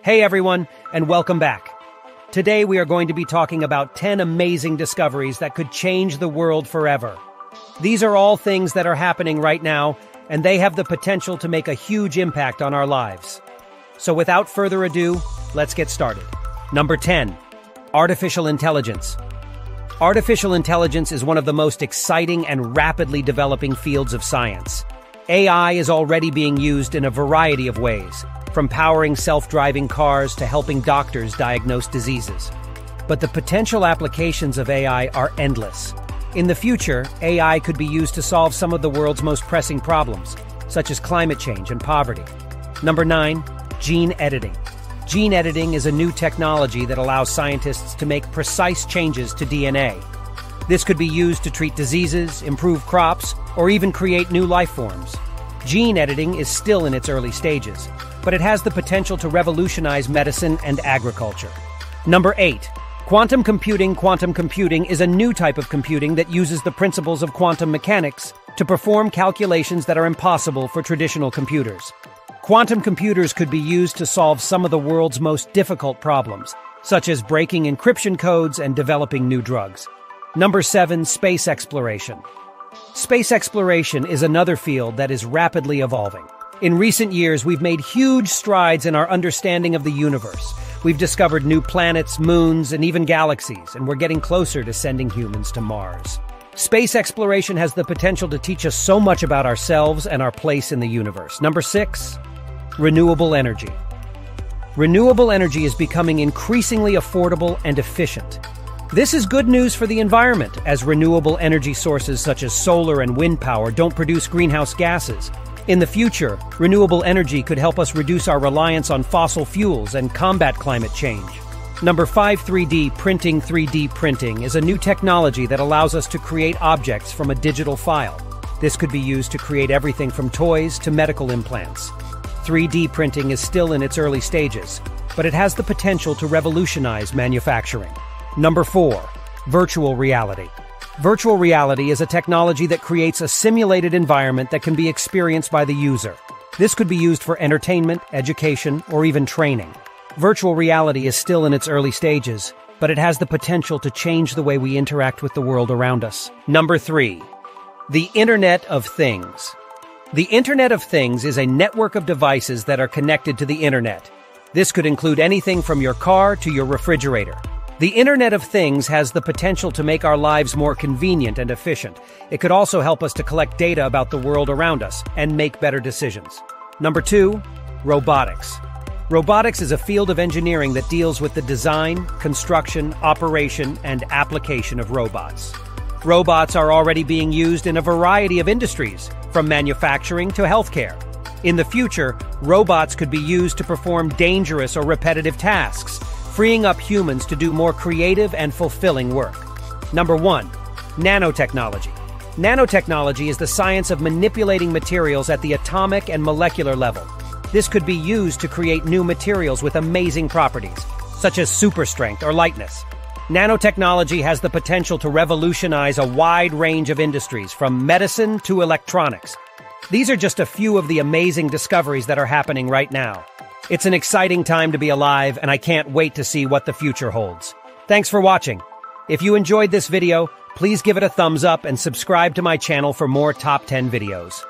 Hey everyone, and welcome back. Today we are going to be talking about 10 amazing discoveries that could change the world forever. These are all things that are happening right now, and they have the potential to make a huge impact on our lives. So without further ado, let's get started. Number 10. Artificial intelligence. Artificial intelligence is one of the most exciting and rapidly developing fields of science. AI is already being used in a variety of ways, from powering self-driving cars to helping doctors diagnose diseases. But the potential applications of AI are endless. In the future, AI could be used to solve some of the world's most pressing problems, such as climate change and poverty. Number 9. Gene editing. Gene editing is a new technology that allows scientists to make precise changes to DNA. This could be used to treat diseases, improve crops, or even create new life forms. Gene editing is still in its early stages, but it has the potential to revolutionize medicine and agriculture. Number 8. Quantum computing. Quantum computing is a new type of computing that uses the principles of quantum mechanics to perform calculations that are impossible for traditional computers. Quantum computers could be used to solve some of the world's most difficult problems, such as breaking encryption codes and developing new drugs. Number 7. Space exploration. Space exploration is another field that is rapidly evolving. In recent years, we've made huge strides in our understanding of the universe. We've discovered new planets, moons, and even galaxies, and we're getting closer to sending humans to Mars. Space exploration has the potential to teach us so much about ourselves and our place in the universe. Number 6. Renewable energy. Renewable energy is becoming increasingly affordable and efficient. This is good news for the environment, as renewable energy sources such as solar and wind power don't produce greenhouse gases. In the future, renewable energy could help us reduce our reliance on fossil fuels and combat climate change. Number 5. 3D printing. 3D printing is a new technology that allows us to create objects from a digital file. This could be used to create everything from toys to medical implants. 3D printing is still in its early stages, but it has the potential to revolutionize manufacturing. Number 4. Virtual reality. Virtual reality is a technology that creates a simulated environment that can be experienced by the user. This could be used for entertainment, education, or even training. Virtual reality is still in its early stages, but it has the potential to change the way we interact with the world around us. Number 3. The Internet of Things. The Internet of Things is a network of devices that are connected to the Internet. This could include anything from your car to your refrigerator. The Internet of Things has the potential to make our lives more convenient and efficient. It could also help us to collect data about the world around us and make better decisions. Number 2. Robotics. Robotics is a field of engineering that deals with the design, construction, operation, and application of robots. Robots are already being used in a variety of industries, from manufacturing to healthcare. In the future, robots could be used to perform dangerous or repetitive tasks, freeing up humans to do more creative and fulfilling work. Number 1. Nanotechnology. Nanotechnology is the science of manipulating materials at the atomic and molecular level. This could be used to create new materials with amazing properties, such as superstrength or lightness. Nanotechnology has the potential to revolutionize a wide range of industries, from medicine to electronics. These are just a few of the amazing discoveries that are happening right now. It's an exciting time to be alive, and I can't wait to see what the future holds. Thanks for watching. If you enjoyed this video, please give it a thumbs up and subscribe to my channel for more top 10 videos.